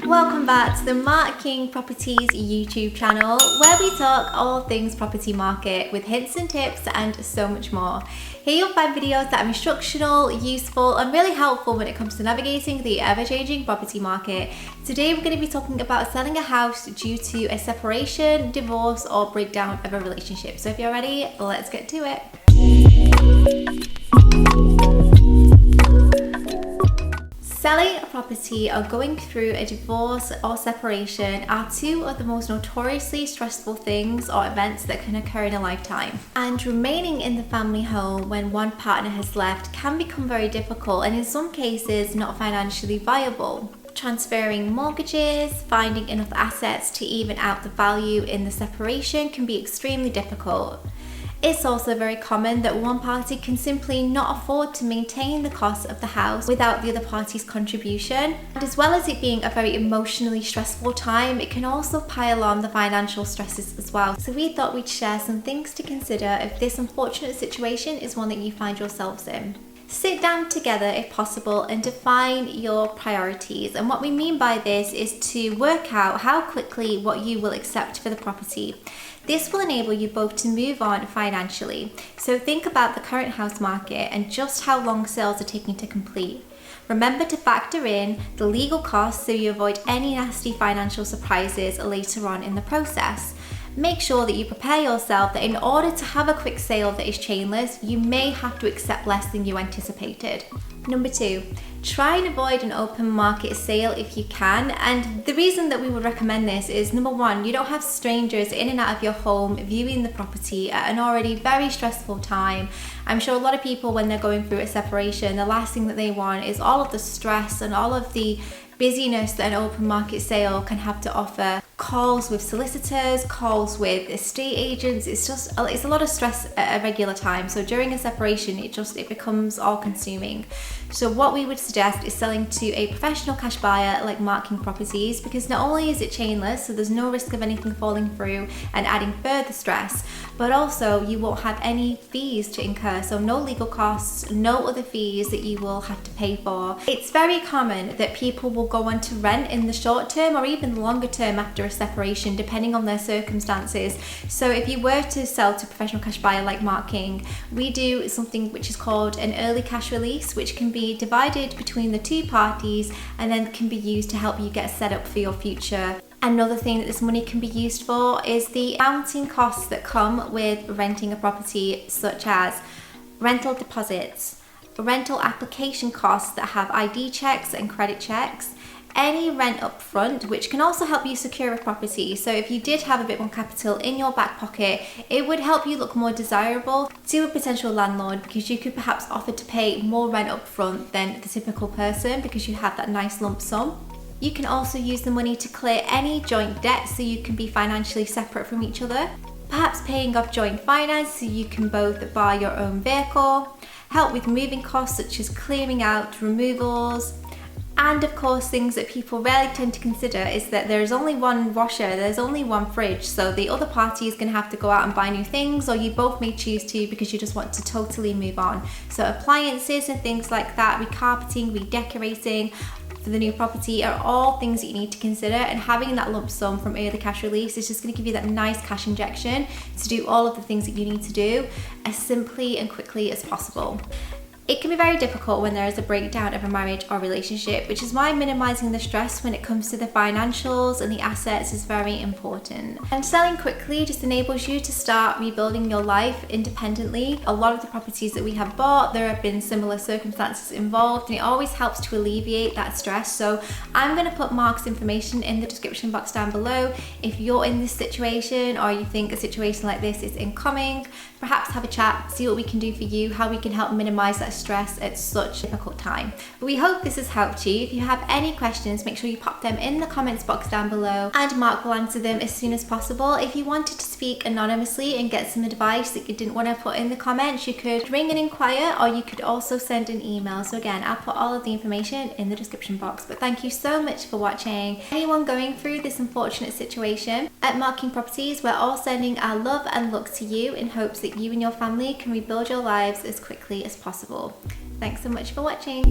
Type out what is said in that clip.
Welcome back to the No.1 Properties YouTube channel, where we talk all things property market with hints and tips and so much more. Here you'll find videos that are instructional, useful and really helpful when it comes to navigating the ever-changing property market. Today we're going to be talking about selling a house due to a separation, divorce or breakdown of a relationship. So if you're ready, let's get to it. Selling a property or going through a divorce or separation are two of the most notoriously stressful things or events that can occur in a lifetime. And remaining in the family home when one partner has left can become very difficult and in some cases not financially viable. Transferring mortgages, finding enough assets to even out the value in the separation can be extremely difficult. It's also very common that one party can simply not afford to maintain the cost of the house without the other party's contribution. And as well as it being a very emotionally stressful time, it can also pile on the financial stresses as well. So we thought we'd share some things to consider if this unfortunate situation is one that you find yourselves in. Sit down together if possible and define your priorities. And what we mean by this is to work out how quickly what you will accept for the property. This will enable you both to move on financially. So think about the current house market and just how long sales are taking to complete. Remember to factor in the legal costs so you avoid any nasty financial surprises later on in the process. Make sure that you prepare yourself that in order to have a quick sale that is chainless, you may have to accept less than you anticipated. Number 2, try and avoid an open market sale if you can. And the reason that we would recommend this is, number 1, you don't have strangers in and out of your home viewing the property at an already very stressful time. I'm sure a lot of people, when they're going through a separation, the last thing that they want is all of the stress and all of the busyness that an open market sale can have to offer. Calls with solicitors, calls with estate agents, it's a lot of stress at a regular time. So during a separation, it becomes all consuming. So what we would suggest is selling to a professional cash buyer like No.1 Properties, because not only is it chainless, so there's no risk of anything falling through and adding further stress, but also you won't have any fees to incur. So no legal costs, no other fees that you will have to pay for. It's very common that people will go on to rent in the short term or even the longer term after a separation, depending on their circumstances. So if you were to sell to a professional cash buyer like No.1, we do something which is called an early cash release, which can be divided between the two parties and then can be used to help you get set up for your future. Another thing that this money can be used for is the mounting costs that come with renting a property, such as rental deposits, rental application costs that have ID checks and credit checks, any rent up front, which can also help you secure a property. So if you did have a bit more capital in your back pocket, it would help you look more desirable to a potential landlord, because you could perhaps offer to pay more rent up front than the typical person because you have that nice lump sum. You can also use the money to clear any joint debt so you can be financially separate from each other. Perhaps paying off joint finance so you can both buy your own vehicle. Help with moving costs such as clearing out, removals. And of course, things that people rarely tend to consider is that there's only one washer, there's only one fridge, so the other party is going to have to go out and buy new things, or you both may choose to because you just want to totally move on. So appliances and things like that, recarpeting, redecorating for the new property are all things that you need to consider, and having that lump sum from early cash release is just going to give you that nice cash injection to do all of the things that you need to do as simply and quickly as possible. It can be very difficult when there is a breakdown of a marriage or relationship, which is why minimizing the stress when it comes to the financials and the assets is very important. And selling quickly just enables you to start rebuilding your life independently. A lot of the properties that we have bought, there have been similar circumstances involved, and it always helps to alleviate that stress. So I'm going to put Mark's information in the description box down below. If you're in this situation or you think a situation like this is incoming, perhaps have a chat, see what we can do for you, how we can help minimize that stress at such a difficult time. But we hope this has helped you. If you have any questions, make sure you pop them in the comments box down below and Mark will answer them as soon as possible. If you wanted to speak anonymously and get some advice that you didn't want to put in the comments, you could ring and inquire, or you could also send an email. So again, I'll put all of the information in the description box. But thank you so much for watching. Anyone going through this unfortunate situation, at No.1 Properties, we're all sending our love and luck to you in hopes that you and your family can rebuild your lives as quickly as possible. Thanks so much for watching.